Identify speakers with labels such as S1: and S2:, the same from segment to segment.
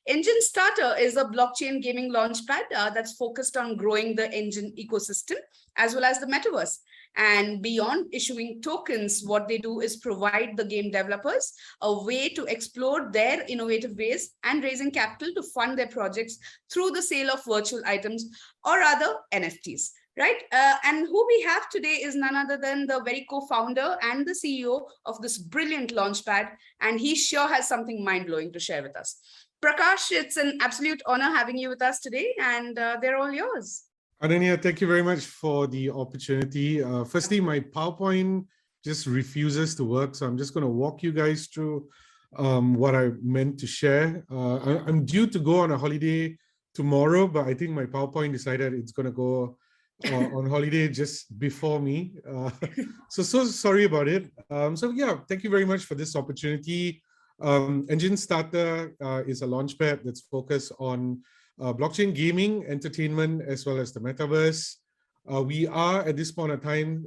S1: EnjinStarter is a blockchain gaming launchpad that's focused on growing the engine ecosystem as well as the metaverse. And beyond issuing tokens, what they do is provide the game developers a way to explore their innovative ways and raising capital to fund their projects through the sale of virtual items or other NFTs. Right. And who we have today is none other than the very co-founder and the CEO of this brilliant launchpad. And he sure has something mind-blowing to share with us. Prakash, it's an absolute honor having you with us today, and they're all yours.
S2: Ananya, thank you very much for the opportunity. Firstly, my PowerPoint just refuses to work, so I'm just going to walk you guys through what I meant to share. I'm due to go on a holiday tomorrow, but I think my PowerPoint decided it's going to go on holiday just before me. So sorry about it. So yeah, thank you very much for this opportunity. EnjinStarter is a launchpad that's focused on blockchain gaming, entertainment, as well as the metaverse. We are at this point of time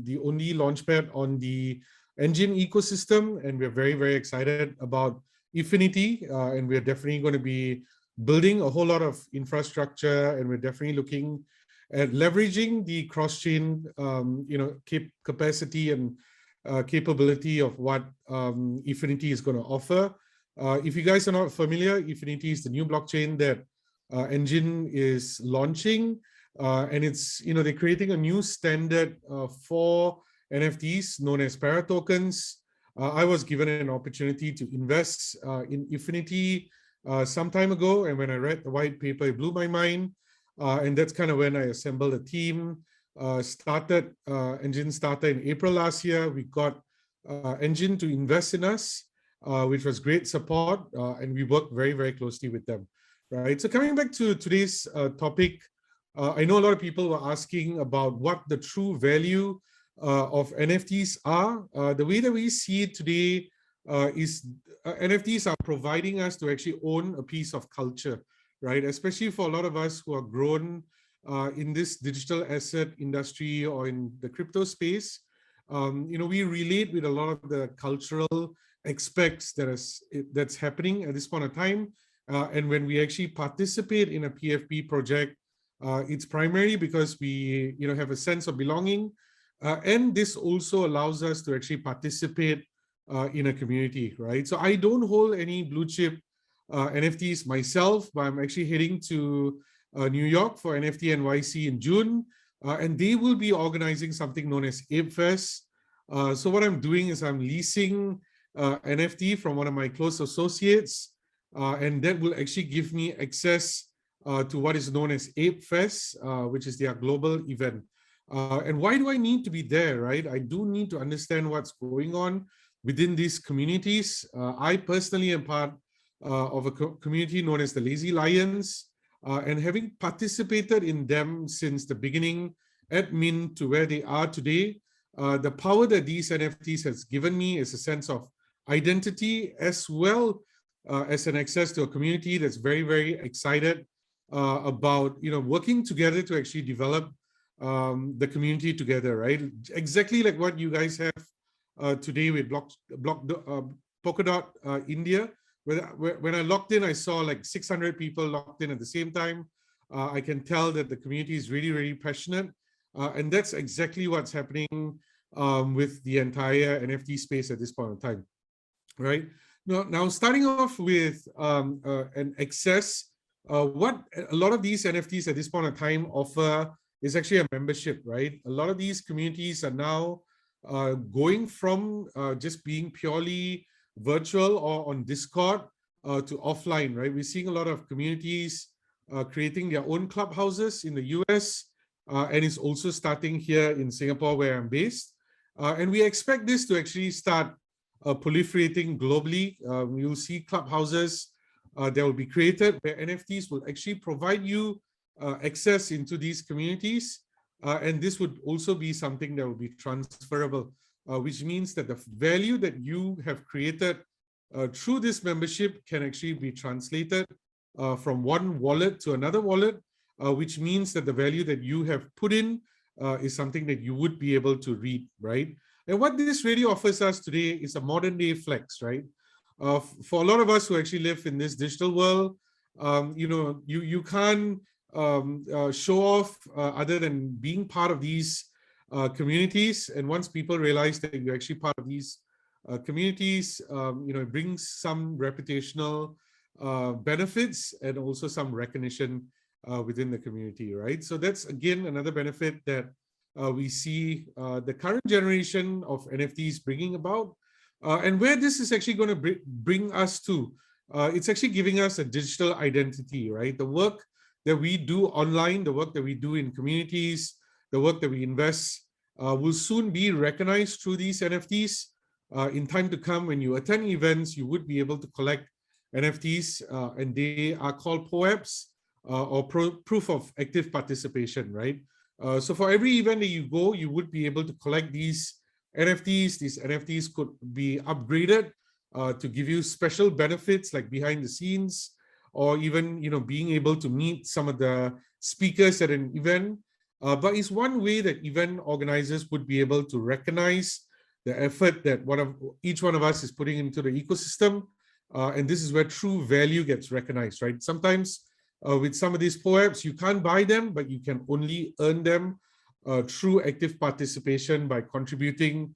S2: the only launchpad on the engine ecosystem, and we're very, very excited about Efinity, and we're definitely going to be building a whole lot of infrastructure, and we're definitely looking at leveraging the cross-chain capacity and capability of what Efinity is going to offer. If you guys are not familiar, Efinity is the new blockchain that Engine is launching, and it's they're creating a new standard for NFTs known as paratokens. I was given an opportunity to invest in Efinity some time ago, and when I read the white paper, it blew my mind. And that's kind of when I assembled a team, started EnjinStarter in April last year. We got Engine to invest in us, which was great support, and we worked very, very closely with them. Right. So coming back to today's topic, I know a lot of people were asking about what the true value of NFTs are. The way that we see it today is NFTs are providing us to actually own a piece of culture. Right, especially for a lot of us who are grown in this digital asset industry or in the crypto space. We relate with a lot of the cultural aspects that's happening at this point of time. And when we actually participate in a PFP project, it's primarily because we have a sense of belonging, and this also allows us to actually participate in a community. Right, so I don't hold any blue chip NFTs myself, but I'm actually heading to New York for NFT NYC in June, and they will be organizing something known as Ape Fest. So what I'm doing is I'm leasing NFT from one of my close associates, and that will actually give me access to what is known as Ape Fest, which is their global event. And why do I need to be there, right? I do need to understand what's going on within these communities. I personally am part of a community known as the Lazy Lions, and having participated in them since the beginning at Mint to where they are today, the power that these NFTs has given me is a sense of identity as well as an access to a community that's very, very excited about working together to actually develop the community together, right? Exactly like what you guys have today with Polkadot India. When I logged in, I saw like 600 people logged in at the same time. I can tell that the community is really, really passionate. And that's exactly what's happening with the entire NFT space at this point in time, right? Now starting off with an access, what a lot of these NFTs at this point in time offer is actually a membership, right? A lot of these communities are now going from just being purely virtual or on Discord to offline, right? We're seeing a lot of communities creating their own clubhouses in the US, and it's also starting here in Singapore where I'm based. And we expect this to actually start proliferating globally. You'll see clubhouses that will be created where NFTs will actually provide you access into these communities. And this would also be something that will be transferable, which means that the value that you have created through this membership can actually be translated from one wallet to another wallet, which means that the value that you have put in is something that you would be able to read, right? And what this really offers us today is a modern day flex, right? For a lot of us who actually live in this digital world, you can't show off other than being part of these communities. And once people realize that you're actually part of these communities, it brings some reputational benefits and also some recognition within the community, right? So that's again another benefit that we see the current generation of NFTs bringing about, and where this is actually going to bring us to. It's actually giving us a digital identity, right? The work that we do online, the work that we do in communities, the work that we invest will soon be recognized through these NFTs. In time to come, when you attend events, you would be able to collect NFTs, and they are called POAPs, or proof of active participation, right? So for every event that you go, you would be able to collect these NFTs. These NFTs could be upgraded to give you special benefits like behind the scenes, or even being able to meet some of the speakers at an event. But it's one way that event organizers would be able to recognize the effort that each one of us is putting into the ecosystem. And this is where true value gets recognized, right? Sometimes with some of these POAPs, you can't buy them, but you can only earn them through active participation by contributing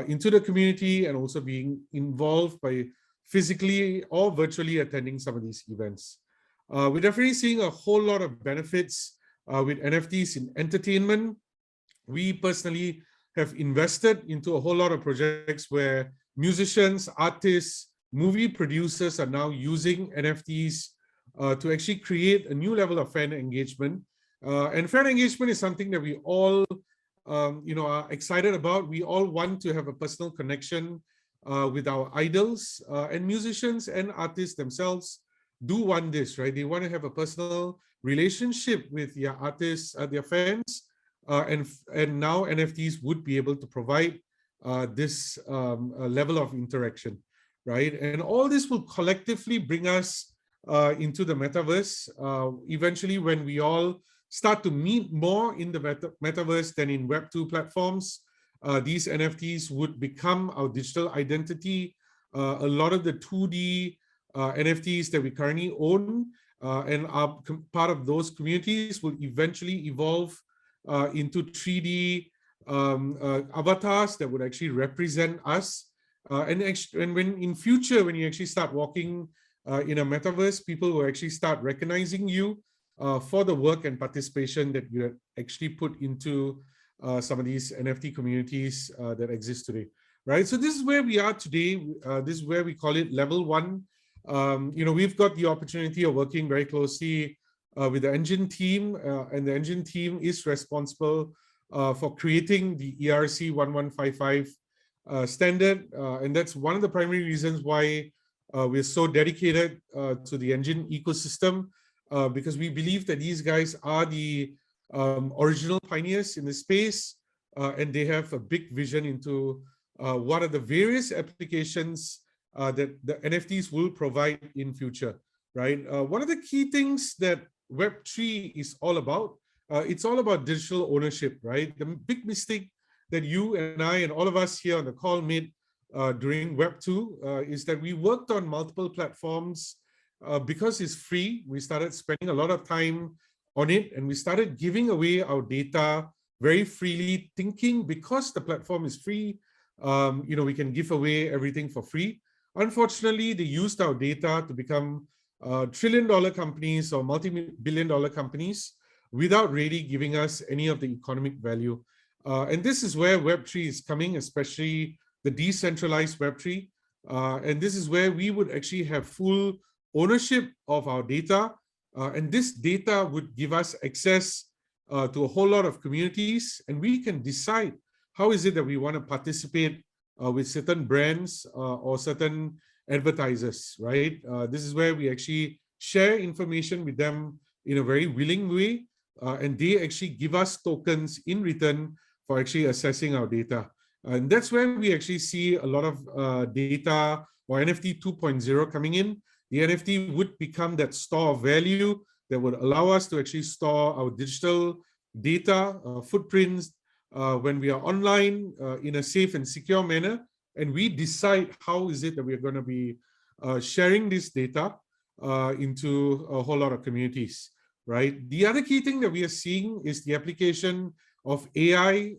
S2: into the community and also being involved by physically or virtually attending some of these events. We're definitely seeing a whole lot of benefits with NFTs in entertainment. We personally have invested into a whole lot of projects where musicians, artists, movie producers are now using NFTs to actually create a new level of fan engagement. And fan engagement is something that we all are excited about. We all want to have a personal connection with our idols, and musicians and artists themselves do want this, right? They want to have a personal relationship with their artists, their fans, and now NFTs would be able to provide this level of interaction, right? And all this will collectively bring us into the metaverse. Eventually, when we all start to meet more in the metaverse than in Web2 platforms, these NFTs would become our digital identity. A lot of the 2D NFTs that we currently own and are part of those communities will eventually evolve into 3D avatars that would actually represent us. And when in future, when you actually start walking in a metaverse, people will actually start recognizing you for the work and participation that you actually put into some of these NFT communities that exist today, right? So this is where we are today. This is where we call it level 1. We've got the opportunity of working very closely with the Engine team, and the Engine team is responsible for creating the ERC 1155 standard, and that's one of the primary reasons why we're so dedicated to the Engine ecosystem, because we believe that these guys are the original pioneers in the space, and they have a big vision into what are the various applications that the NFTs will provide in future, right? One of the key things that Web3 is all about, it's all about digital ownership, right? The big mistake that you and I and all of us here on the call made during Web2 is that we worked on multiple platforms because it's free. We started spending a lot of time on it, and we started giving away our data very freely, thinking because the platform is free, we can give away everything for free. Unfortunately, they used our data to become trillion-dollar companies or multi-billion-dollar companies without really giving us any of the economic value. And this is where Web3 is coming, especially the decentralized Web3. And this is where we would actually have full ownership of our data. And this data would give us access to a whole lot of communities, and we can decide how is it that we want to participate with certain brands or certain advertisers, right? This is where we actually share information with them in a very willing way, and they actually give us tokens in return for actually assessing our data. And that's where we actually see a lot of data or NFT 2.0 coming in. The NFT would become that store of value that would allow us to actually store our digital data, footprints, when we are online in a safe and secure manner. And we decide how is it that we're going to be sharing this data. into a whole lot of communities, right? The other key thing that we are seeing is the application of AI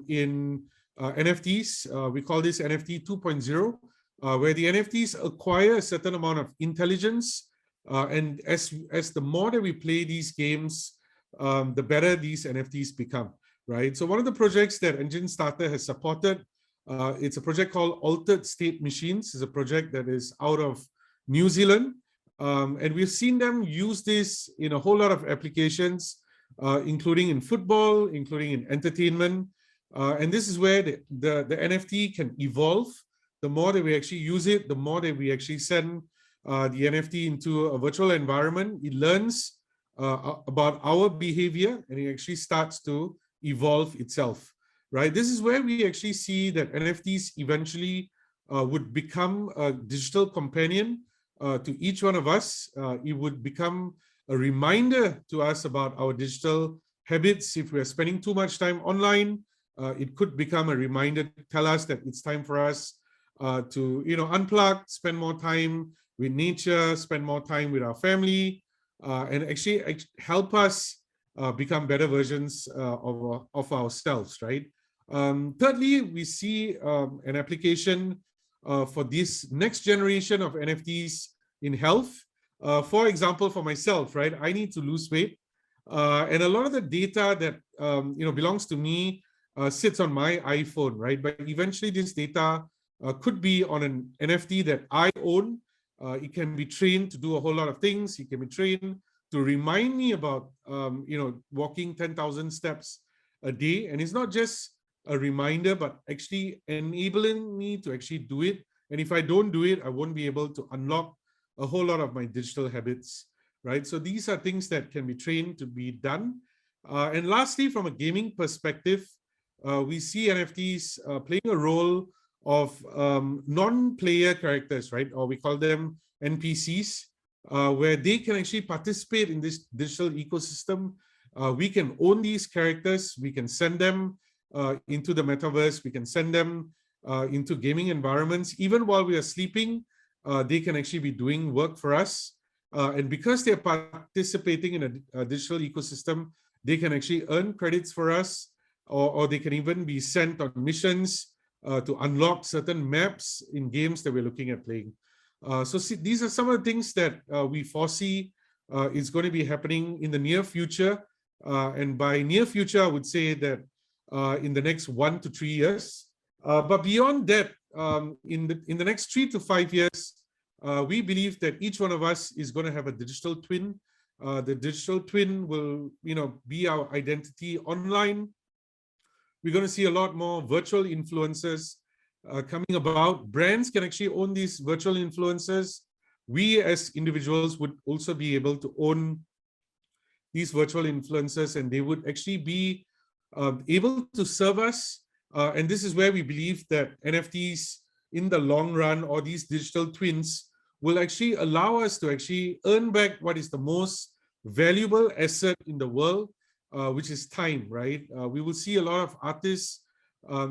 S2: in NFTs. We call this NFT 2.0, where the NFTs acquire a certain amount of intelligence. And as the more that we play these games, the better these NFTs become, right? So one of the projects that EnjinStarter has supported, it's a project called Altered State Machines. It's a project that is out of New Zealand. And we've seen them use this in a whole lot of applications, including in football, including in entertainment. And this is where the NFT can evolve. The more that we actually use it, the more that we actually send the NFT into a virtual environment, it learns about our behavior, and it actually starts to evolve itself, right? This is where we actually see that NFTs eventually would become a digital companion to each one of us. It would become a reminder to us about our digital habits. If we're spending too much time online, it could become a reminder to tell us that it's time for us to unplug, spend more time with nature, spend more time with our family, and actually help us become better versions of ourselves, right? Thirdly, we see an application for this next generation of NFTs in health. For example, for myself, right, I need to lose weight, and a lot of the data that belongs to me sits on my iPhone, right? But eventually, this data could be on an NFT that I own. It can be trained to do a whole lot of things. It can be trained to remind me about walking 10,000 steps a day, and it's not just a reminder, but actually enabling me to actually do it. And if I don't do it, I won't be able to unlock a whole lot of my digital habits, right? So these are things that can be trained to be done. And lastly, from a gaming perspective, we see NFTs playing a role of non-player characters, right? Or we call them NPCs, where they can actually participate in this digital ecosystem. We can own these characters. We can send them into the metaverse. We can send them into gaming environments. Even while we are sleeping, they can actually be doing work for us. And because they're participating in a digital ecosystem, they can actually earn credits for us, or they can even be sent on missions to unlock certain maps in games that we're looking at playing. So see, these are some of the things that we foresee is going to be happening in the near future. And by near future, I would say that in the next 1 to 3 years. But beyond that, in the next 3 to 5 years, we believe that each one of us is going to have a digital twin. The digital twin will, be our identity online. We're going to see a lot more virtual influencers coming about. Brands can actually own these virtual influencers. We as individuals would also be able to own these virtual influencers, and they would actually be able to serve us. And this is where we believe that NFTs in the long run, or these digital twins, will actually allow us to actually earn back what is the most valuable asset in the world, which is time, right? We will see a lot of artists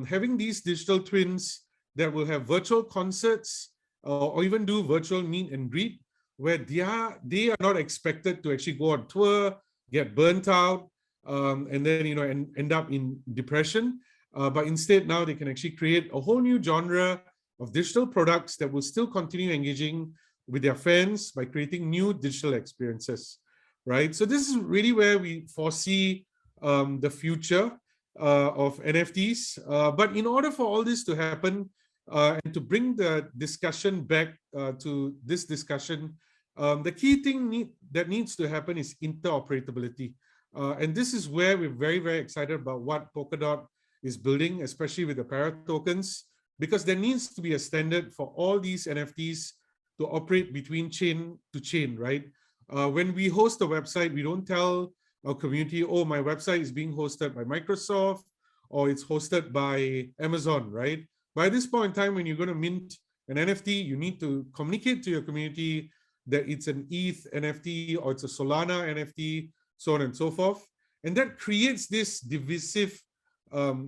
S2: having these digital twins that will have virtual concerts or even do virtual meet and greet, where they are not expected to actually go on tour, get burnt out, and then and end up in depression. But instead, now they can actually create a whole new genre of digital products that will still continue engaging with their fans by creating new digital experiences, right? So this is really where we foresee the future of NFTs. But in order for all this to happen, and to bring the discussion back to this discussion, the key thing that needs to happen is interoperability. And this is where we're very, very excited about what Polkadot is building, especially with the Para tokens, because there needs to be a standard for all these NFTs to operate between chain to chain, right? When we host a website, we don't tell our community, oh, my website is being hosted by Microsoft, or it's hosted by Amazon, right? By this point in time, when you're going to mint an NFT, you need to communicate to your community that it's an ETH NFT or it's a Solana NFT, so on and so forth. And that creates this divisive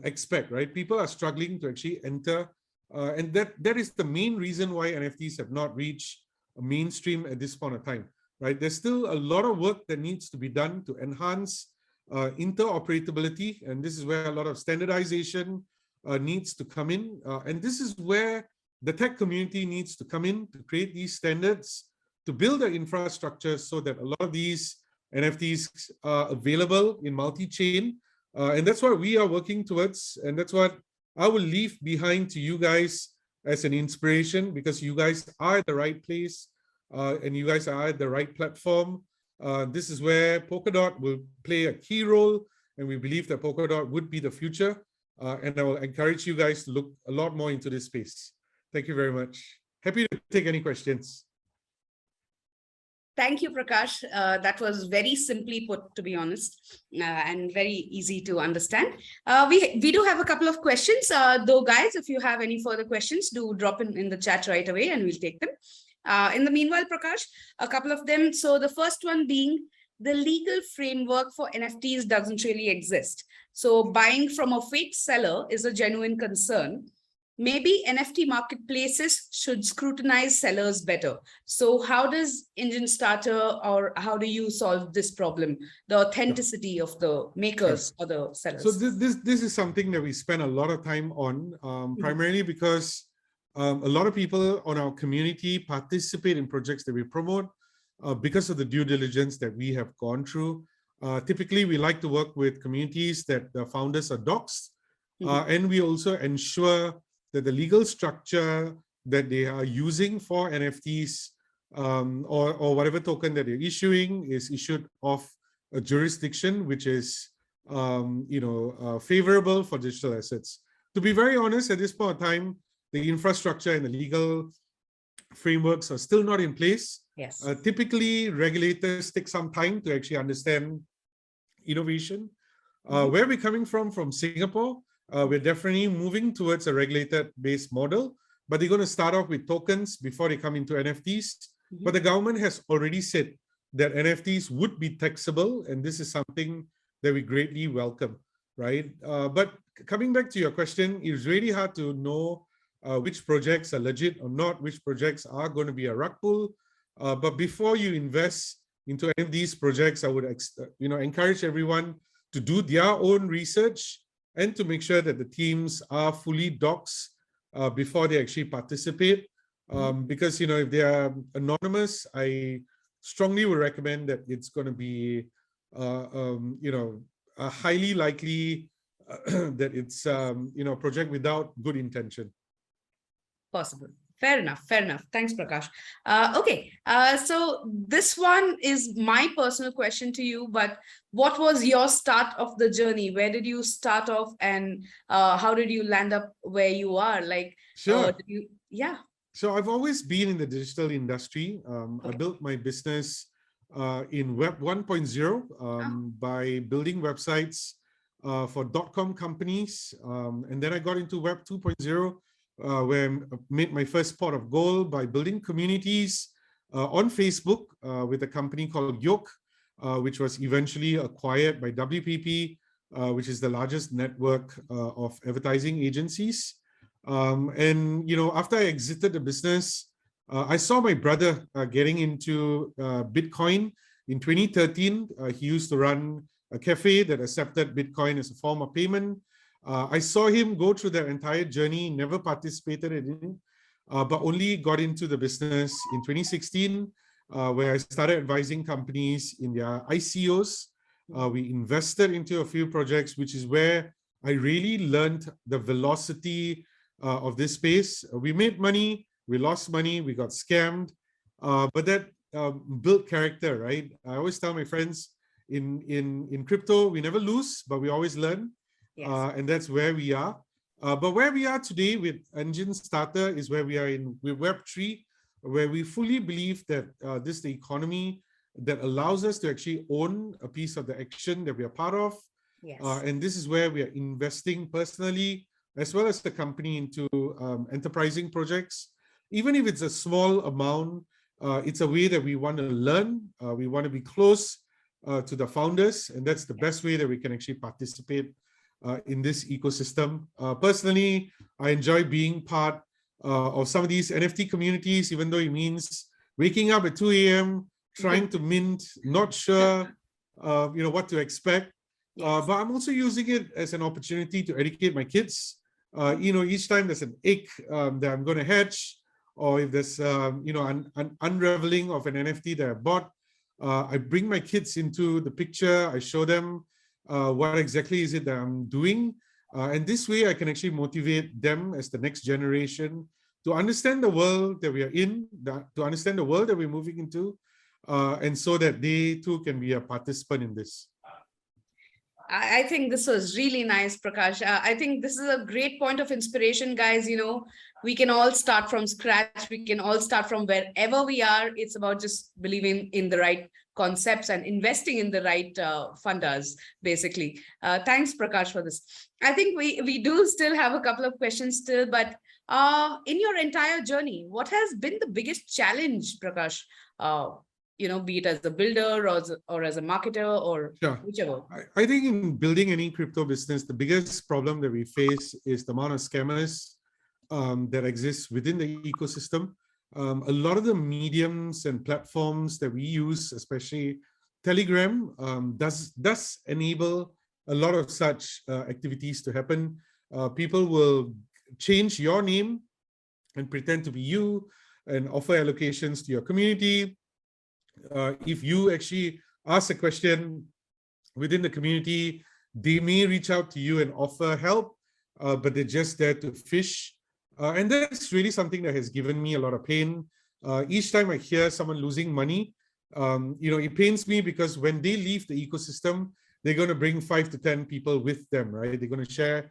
S2: aspect, right? People are struggling to actually enter. And that is the main reason why NFTs have not reached mainstream at this point of time, right? There's still a lot of work that needs to be done to enhance interoperability, and this is where a lot of standardization needs to come in, and this is where the tech community needs to come in to create these standards, to build the infrastructure so that a lot of these NFTs are available in multi-chain, and that's what we are working towards, and that's what I will leave behind to you guys as an inspiration, because you guys are at the right place, and you guys are at the right platform. This is where Polkadot will play a key role, and we believe that Polkadot would be the future. And I will encourage you guys to look a lot more into this space. Thank you very much. Happy to take any questions.
S1: Thank you, Prakash. That was very simply put, to be honest, and very easy to understand. We do have a couple of questions, though, guys. If you have any further questions, do drop in the chat right away, and we'll take them. In the meanwhile, Prakash, a couple of them. So the first one being, the legal framework for NFTs doesn't really exist. So buying from a fake seller is a genuine concern. Maybe NFT marketplaces should scrutinize sellers better. So how does EnjinStarter, or how do you solve this problem, the authenticity of the makers or the sellers?
S2: So this is something that we spend a lot of time on, primarily because a lot of people on our community participate in projects that we promote because of the due diligence that we have gone through. Typically, we like to work with communities that the founders are doxed, and we also ensure that the legal structure that they are using for NFTs or whatever token that they're issuing is issued of a jurisdiction which is favorable for digital assets. To be very honest, at this point in time, the infrastructure and the legal frameworks are still not in place.
S1: Yes.
S2: Typically, regulators take some time to actually understand innovation. Where we're coming from Singapore, we're definitely moving towards a regulated-based model, but they're going to start off with tokens before they come into NFTs. But the government has already said that NFTs would be taxable, and this is something that we greatly welcome, right? But coming back to your question, it's really hard to know which projects are legit or not, which projects are going to be a rug pull. But before you invest into any of these projects, I would encourage everyone to do their own research and to make sure that the teams are fully doxed before they actually participate. Because if they are anonymous, I strongly would recommend that it's going to be highly likely that it's a project without good intention.
S1: Possible. Fair enough. Fair enough. Thanks, Prakash. Okay. So this one is my personal question to you, but what was your start of the journey? Where did you start off, and how did you land up where you are? Like,
S2: sure.
S1: Yeah.
S2: So I've always been in the digital industry. I built my business in Web 1.0 by building websites for .com companies. And then I got into Web 2.0, where I made my first pot of gold by building communities on Facebook with a company called Yoke, which was eventually acquired by WPP, which is the largest network of advertising agencies. And after I exited the business, I saw my brother getting into Bitcoin in 2013. He used to run a cafe that accepted Bitcoin as a form of payment. I saw him go through that entire journey, never participated in it, but only got into the business in 2016, where I started advising companies in their ICOs. We invested into a few projects, which is where I really learned the velocity of this space. We made money, we lost money, we got scammed, but that built character, right? I always tell my friends, in crypto, we never lose, but we always learn. Yes. And that's where we are. But where we are today with EnjinStarter is where we are with Web3, where we fully believe that this is the economy that allows us to actually own a piece of the action that we are part of.
S1: Yes.
S2: And this is where we are investing personally, as well as the company, into enterprising projects. Even if it's a small amount, it's a way that we want to learn. We want to be close to the founders, and that's the best way that we can actually participate in this ecosystem. Personally, I enjoy being part of some of these NFT communities, even though it means waking up at 2 a.m., trying to mint, not sure, what to expect. But I'm also using it as an opportunity to educate my kids. Each time there's an egg that I'm going to hatch, or if there's, an unraveling of an NFT that I bought, I bring my kids into the picture. I show them what exactly is it that I'm doing. And this way I can actually motivate them as the next generation to understand the world that we are in, to understand the world that we're moving into, and so that they too can be a participant in this.
S1: I think this was really nice, Prakash. I think this is a great point of inspiration, guys. We can all start from scratch. We can all start from wherever we are. It's about just believing in the right concepts and investing in the right funders, basically. Thanks, Prakash, for this. I think we do still have a couple of questions still, but in your entire journey, what has been the biggest challenge, Prakash? Be it as a builder or as a marketer or whichever.
S2: I think in building any crypto business, the biggest problem that we face is the amount of scammers that exists within the ecosystem. A lot of the mediums and platforms that we use, especially Telegram, does enable a lot of such activities to happen. People will change your name and pretend to be you and offer allocations to your community. If you actually ask a question within the community, they may reach out to you and offer help, but they're just there to fish. And that's really something that has given me a lot of pain. Each time I hear someone losing money, it pains me, because when they leave the ecosystem, they're going to bring 5 to 10 people with them, right? They're going to share,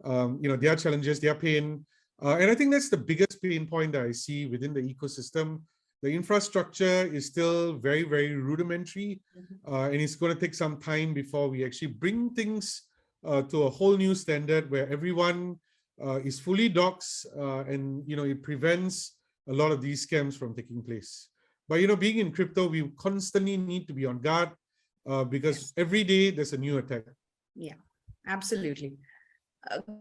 S2: their challenges, their pain. And I think that's the biggest pain point that I see within the ecosystem. The infrastructure is still very, very rudimentary, and it's going to take some time before we actually bring things to a whole new standard where everyone is fully doxed, and it prevents a lot of these scams from taking place. But being in crypto, we constantly need to be on guard because every day there's a new attack.
S1: Yeah, absolutely.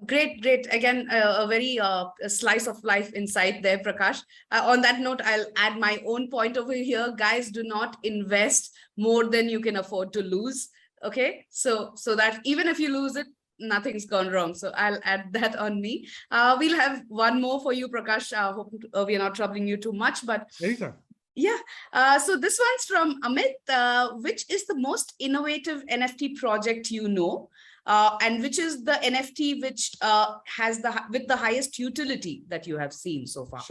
S1: Great. Again, a very slice of life insight there, Prakash. On that note, I'll add my own point over here. Guys, do not invest more than you can afford to lose. Okay, so that even if you lose it, nothing's gone wrong. So I'll add that on me. We'll have one more for you, Prakash. Hope we are not troubling you too much, but
S2: anytime.
S1: Yeah. So this one's from Amit. Which is the most innovative NFT project you know? And which is the NFT which has with the highest utility that you have seen so far?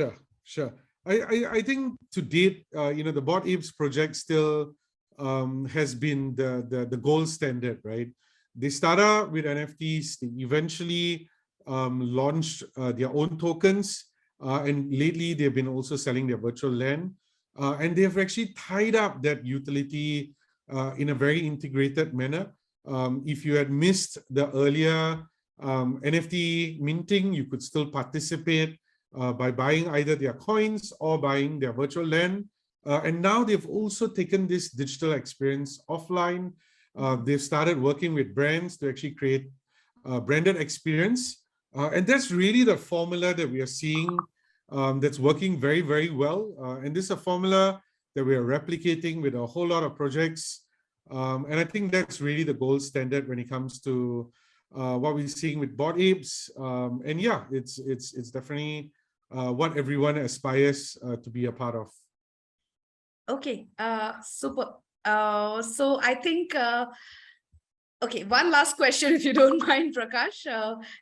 S2: Sure. I think to date, the Bored Apes project still has been the gold standard, right? They started with NFTs. They eventually launched their own tokens, and lately they've been also selling their virtual land, and they have actually tied up that utility in a very integrated manner. If you had missed the earlier NFT minting, you could still participate by buying either their coins or buying their virtual land. And now they've also taken this digital experience offline. They've started working with brands to actually create a branded experience. And that's really the formula that we are seeing that's working very, very well. And this is a formula that we are replicating with a whole lot of projects. And I think that's really the gold standard when it comes to what we're seeing with Bored Apes. And yeah, it's definitely what everyone aspires to be a part of.
S1: Okay, super. So I think, okay, one last question, if you don't mind, Prakash.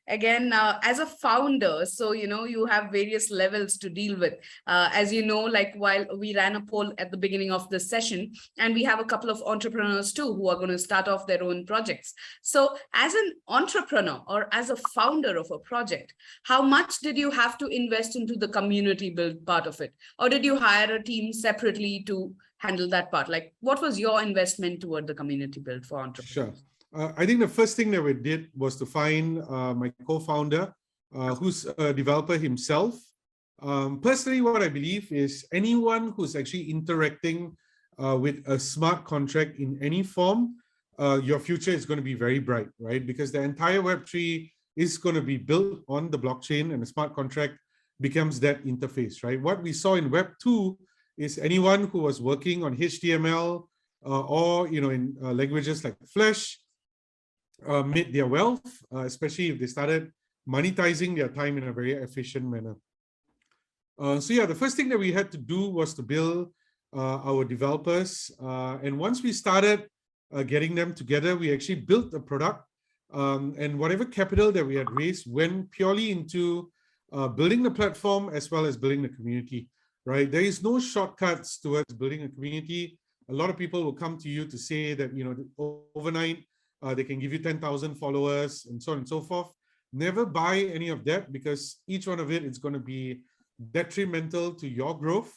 S1: Again, as a founder, so, you have various levels to deal with. As you know, like while we ran a poll at the beginning of this session, and we have a couple of entrepreneurs too, who are going to start off their own projects. So as an entrepreneur or as a founder of a project, how much did you have to invest into the community build part of it? Or did you hire a team separately to handle that part? Like, what was your investment toward the community build for entrepreneurs?
S2: Sure. I think the first thing that we did was to find my co-founder, who's a developer himself. Personally, what I believe is anyone who's actually interacting with a smart contract in any form, your future is going to be very bright, right? Because the entire Web3 is going to be built on the blockchain, and a smart contract becomes that interface, right? What we saw in Web2 is anyone who was working on HTML or in languages like Flash made their wealth, especially if they started monetizing their time in a very efficient manner. So yeah, the first thing that we had to do was to build our developers. And once we started getting them together, we actually built a product. And whatever capital that we had raised went purely into building the platform as well as building the community, right? There is no shortcuts towards building a community. A lot of people will come to you to say that, overnight, they can give you 10,000 followers and so on and so forth. Never buy any of that, because each one of it is going to be detrimental to your growth.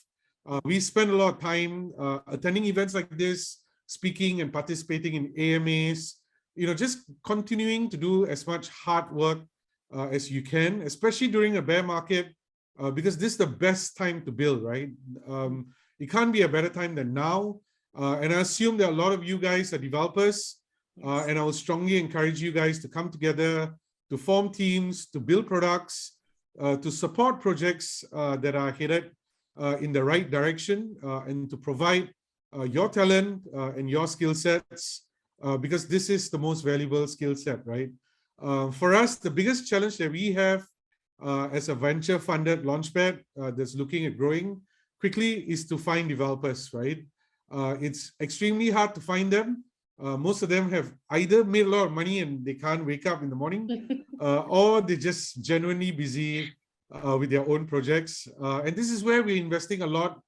S2: We spend a lot of time attending events like this, speaking and participating in AMAs, just continuing to do as much hard work as you can, especially during a bear market, because this is the best time to build, right? It can't be a better time than now. And I assume that a lot of you guys are developers, and I would strongly encourage you guys to come together, to form teams, to build products, to support projects that are headed in the right direction, and to provide your talent and your skill sets, because this is the most valuable skill set, right? For us, the biggest challenge that we have as a venture-funded launchpad that's looking at growing quickly is to find developers, right? It's extremely hard to find them. Most of them have either made a lot of money and they can't wake up in the morning, or they're just genuinely busy with their own projects. And this is where we're investing a lot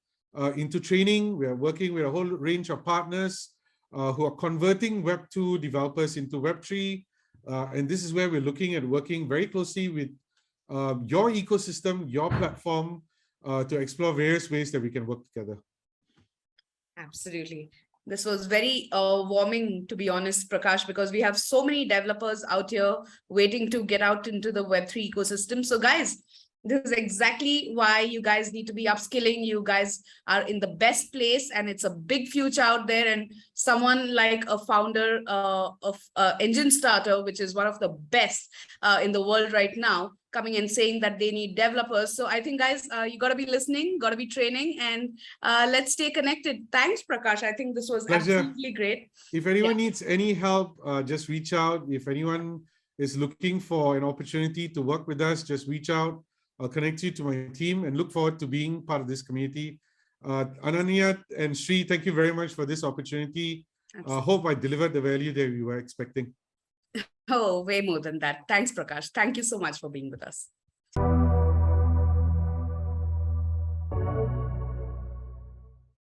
S2: into training. We are working with a whole range of partners who are converting Web2 developers into Web3. And this is where we're looking at working very closely with your ecosystem, your platform, to explore various ways that we can work together.
S1: Absolutely. This was very warming, to be honest, Prakash, because we have so many developers out here waiting to get out into the Web3 ecosystem. So guys, this is exactly why you guys need to be upskilling. You guys are in the best place, and it's a big future out there. And someone like a founder of EnjinStarter, which is one of the best in the world right now, coming and saying that they need developers. So I think, guys, you got to be listening, got to be training, and let's stay connected. Thanks, Prakash. I think this was absolutely great.
S2: If anyone needs any help, just reach out. If anyone is looking for an opportunity to work with us, just reach out. I'll connect you to my team and look forward to being part of this community. Ananya and Sri, thank you very much for this opportunity. I hope I delivered the value that we were expecting.
S1: Oh, way more than that. Thanks, Prakash. Thank you so much for being with us.